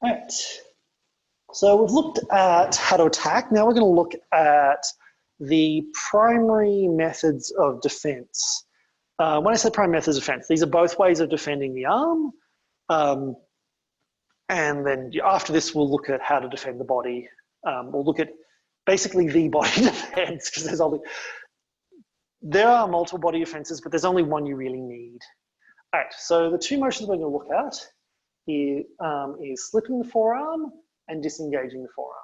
All right. So we've looked at how to attack. Now we're going to look at the primary methods of defense. When I say primary methods of defense, these are both ways of defending the arm. And then after this, we'll look at how to defend the body. We'll look at basically the body defense, because there are multiple body defenses, but there's only one you really need. All right, so the two motions we're going to look at is slipping the forearm and disengaging the forearm.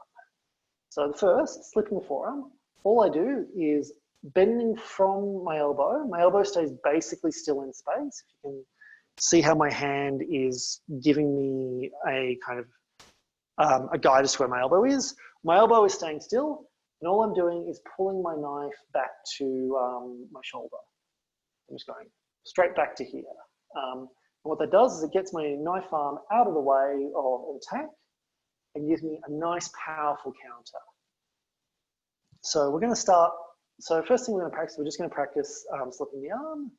So the first, slipping the forearm, all I do is bending from my elbow stays basically still in space. If you can see how my hand is giving me a kind of a guide as to where my elbow is. My elbow is staying still, and all I'm doing is pulling my knife back to my shoulder. I'm just going straight back to here. And what that does is it gets my knife arm out of the way of attack and gives me a nice, powerful counter. So we're going to start. So first thing we're going to practice, we're just going to practice slipping the arm.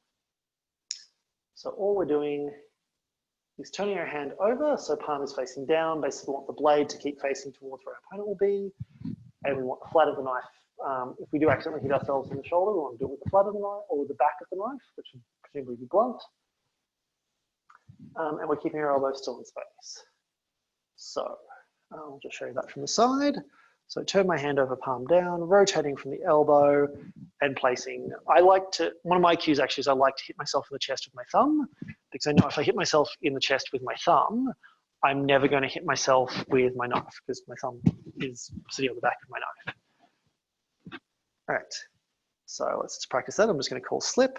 So all we're doing is turning our hand over, so palm is facing down. Basically, we want the blade to keep facing towards where our opponent will be, and we want the flat of the knife. If we do accidentally hit ourselves in the shoulder, we want to do it with the flat of the knife or with the back of the knife, which would presumably be blunt. And we're keeping our elbow still in space. So I'll just show you that from the side. So turn my hand over, palm down, rotating from the elbow and placing. One of my cues actually is I like to hit myself in the chest with my thumb, because I know if I hit myself in the chest with my thumb, I'm never going to hit myself with my knife because my thumb is sitting on the back of my knife. All right, so let's just practice that. I'm just going to call slip,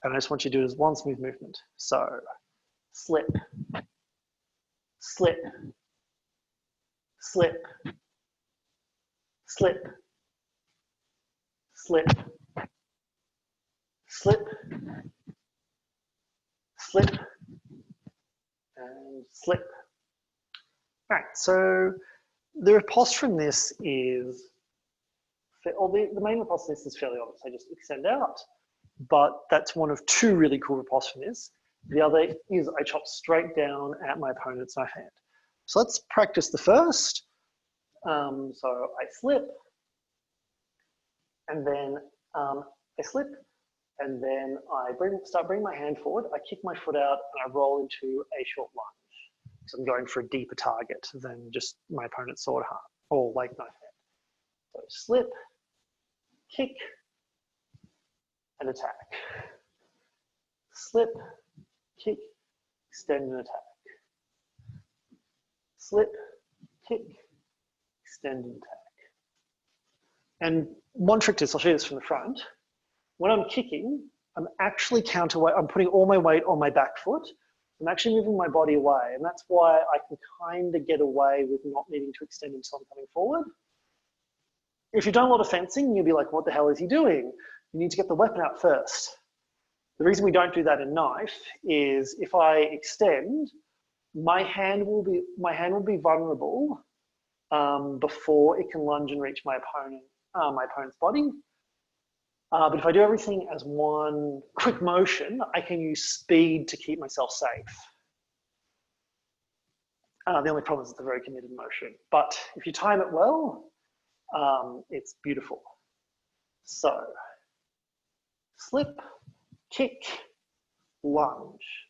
and I just want you to do it as one smooth movement. So slip, slip, slip, slip, slip, slip, slip, and slip. All right, so the riposte from this is, or the main riposte from this is fairly obvious. I just extend out, but that's one of two really cool ripostes from this. The other is I chop straight down at my opponent's knife hand. So let's practice the first. So I slip, and then I slip, and then I start bringing my hand forward. I kick my foot out, and I roll into a short lunge. So I'm going for a deeper target than just my opponent's sword arm or like knife hand. So slip, kick, and attack. Slip, kick, extend and attack. Slip, kick, extend and attack. And one trick to this, I'll show you this from the front. When I'm kicking, I'm actually counterweight. I'm putting all my weight on my back foot. I'm actually moving my body away, and that's why I can kind of get away with not needing to extend until I'm coming forward. If you've done a lot of fencing, you'll be like, what the hell is he doing? You need to get the weapon out first. The reason we don't do that in knife is if I extend, my hand will be vulnerable before it can lunge and reach my opponent's body. But if I do everything as one quick motion, I can use speed to keep myself safe. The only problem is it's a very committed motion. But if you time it well, it's beautiful. So, slip, kick, lunge.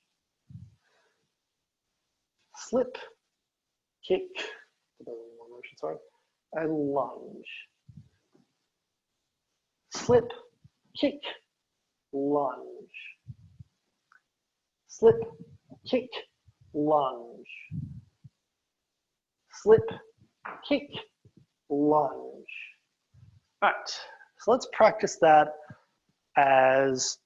Slip, kick, and lunge. Slip, kick, lunge. Slip, kick, lunge. Slip, kick, lunge. All right, so let's practice that as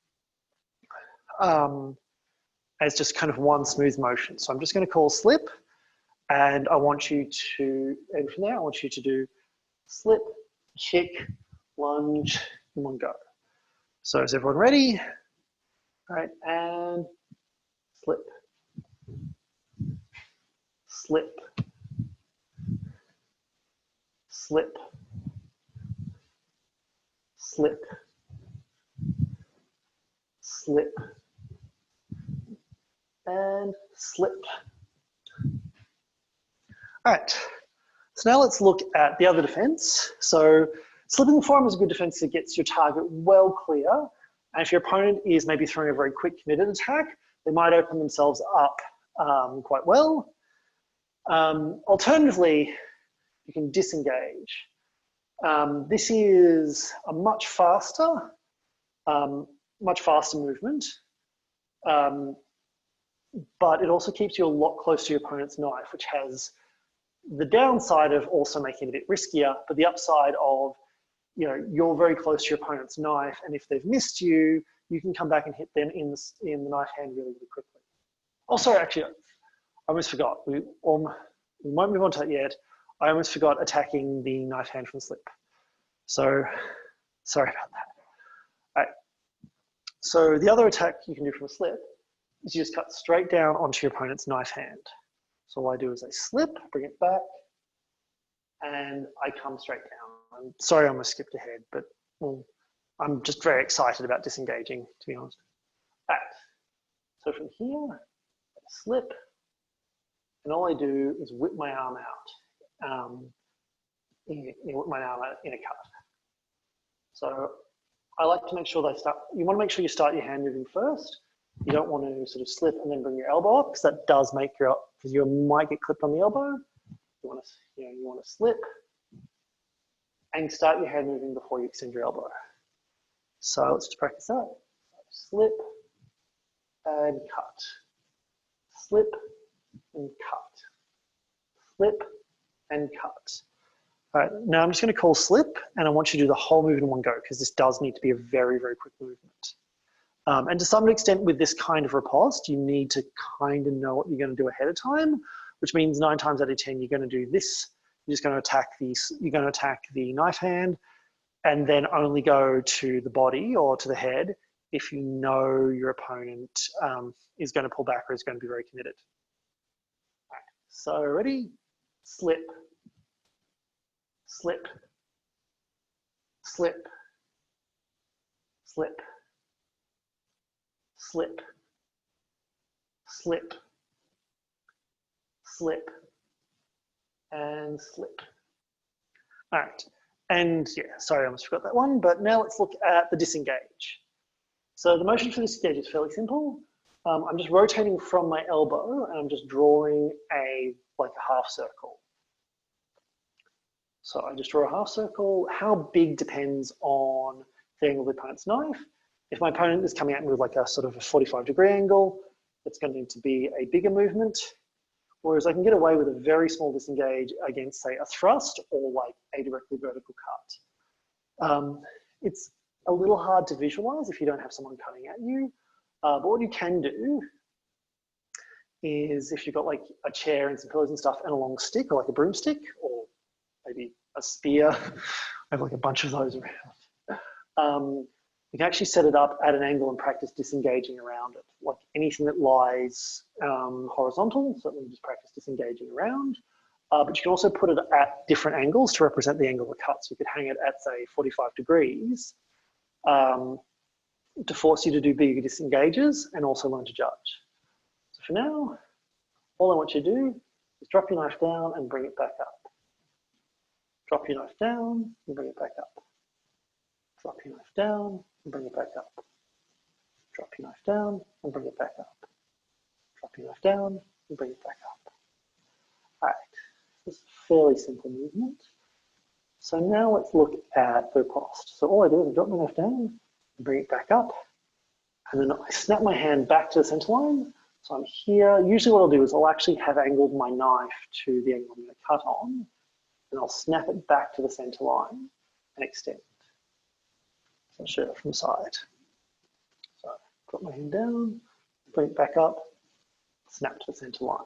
just kind of one smooth motion. So I'm just going to call slip, and I want you to, and from there I want you to do slip, kick, lunge in one go. So is everyone ready? All right, and slip, slip, slip, slip, slip, and slip. All right, so now let's look at the other defense. So slipping the forearm is a good defense that gets your target well clear. And if your opponent is maybe throwing a very quick committed attack, they might open themselves up quite well. Alternatively, you can disengage. This is a much faster movement, but it also keeps you a lot closer to your opponent's knife, which has the downside of also making it a bit riskier, but the upside of, you're very close to your opponent's knife, and if they've missed you, you can come back and hit them in the knife hand really, really quickly. Oh, sorry, actually, I almost forgot. We won't move on to that yet. I almost forgot attacking the knife hand from slip. So, sorry about that. All right. So the other attack you can do from a slip is you just cut straight down onto your opponent's knife hand. So all I do is I slip, bring it back, and I come straight down. I'm sorry I almost skipped ahead, but I'm just very excited about disengaging, to be honest. All right. So from here, I slip, and all I do is whip my arm out. Whip my arm out in a cut. So I like to make sure you want to make sure you start your hand moving first. You don't want to sort of slip and then bring your elbow up, because that does make because you might get clipped on the elbow. You want to slip and start your hand moving before you extend your elbow. So let's just practice that. Slip and cut. Slip and cut. Slip and cut. All right, now I'm just going to call slip, and I want you to do the whole movement in one go, because this does need to be a very, very quick movement. And to some extent with this kind of riposte, you need to kind of know what you're going to do ahead of time, which means 9 times out of 10, you're going to do this. You're just going to attack the knife hand, and then only go to the body or to the head if you know your opponent is going to pull back or is going to be very committed. All right, so ready? Slip, slip, slip, slip, slip, slip, slip, and slip. All right, and yeah, sorry, I almost forgot that one, but now let's look at the disengage. So the motion for disengage is fairly simple. I'm just rotating from my elbow, and I'm just drawing like a half circle. So I just draw a half circle. How big depends on the angle of the opponent's knife. If my opponent is coming at me with like a sort of a 45-degree angle, it's going to need to be a bigger movement. Whereas I can get away with a very small disengage against, say, a thrust or like a directly vertical cut. It's a little hard to visualize if you don't have someone cutting at you. But what you can do is, if you've got like a chair and some pillows and stuff and a long stick or like a broomstick or maybe a spear, I have like a bunch of those around. You can actually set it up at an angle and practice disengaging around it. Like anything that lies horizontal, certainly just practice disengaging around. But you can also put it at different angles to represent the angle of the cut. So you could hang it at, say, 45 degrees to force you to do bigger disengages and also learn to judge. So for now, all I want you to do is drop your knife down and bring it back up. Drop your knife down and bring it back up. Drop your knife down and bring it back up. Drop your knife down and bring it back up. Drop your knife down and bring it back up. All right, this is a fairly simple movement. So now let's look at the riposte. So all I do is I drop my knife down and bring it back up. And then I snap my hand back to the center line. So I'm here. Usually what I'll do is I'll actually have angled my knife to the angle I'm going to cut on. And I'll snap it back to the center line and extend. So I'll show it from the side. So drop my hand down, bring it back up, snap to the center line.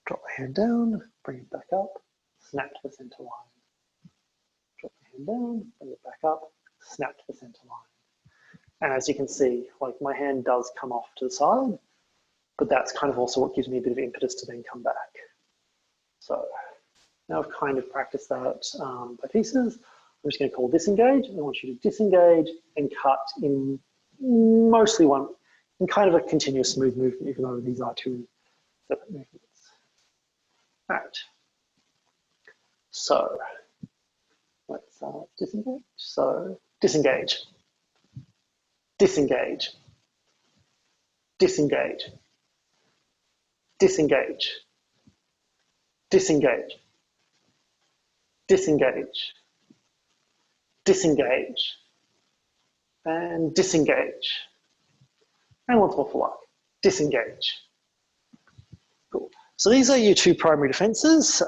Drop my hand down, bring it back up, snap to the center line. Drop my hand down, bring it back up, snap to the center line. And as you can see, like my hand does come off to the side, but that's kind of also what gives me a bit of impetus to then come back. So now I've kind of practiced that by pieces. I'm just going to call disengage. I want you to disengage and cut in mostly in kind of a continuous smooth movement, even though these are two separate movements. right. So let's disengage. So disengage, disengage, disengage, disengage, disengage, disengage, disengage, and disengage. And once more for luck, disengage. Cool. So these are your two primary defenses.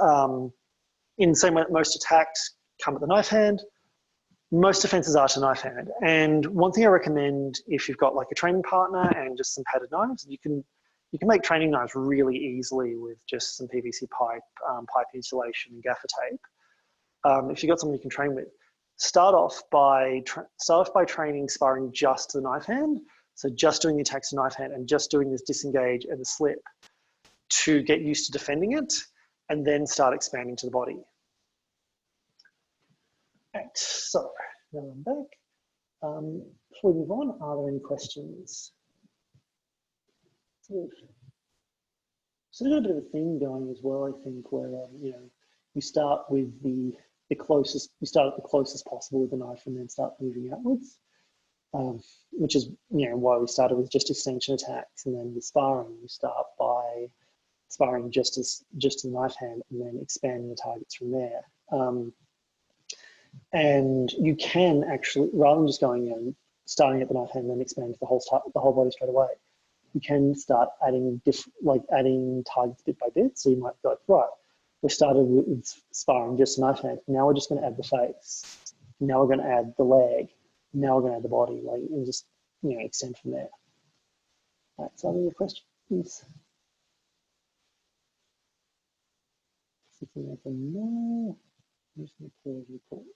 In the same way that most attacks come with the knife hand, most defenses are to knife hand. And one thing I recommend if you've got like a training partner and just some padded knives, you can make training knives really easily with just some PVC pipe, pipe insulation, and gaffer tape. If you've got someone you can train with, start off by training sparring just to the knife hand. So just doing the attacks to knife hand and just doing this disengage and the slip to get used to defending it, and then start expanding to the body. Right, so now I'm back. Before we move on, are there any questions? So we've got a bit of a thing going as well, I think, where you start with the closest. You start at the closest possible with the knife, and then start moving outwards. Which is why we started with just extension attacks, and then the sparring. You start by sparring just the knife hand, and then expanding the targets from there. And you can actually, rather than just going starting at the knife hand and then expanding to the whole body straight away, you can start adding adding targets bit by bit. So you might go, right, we started with sparring just the knife hand. Now we're just going to add the face. Now we're going to add the leg. Now we're going to add the body, and just extend from there. Right, so are there any questions? No. I'm just going to pause the report.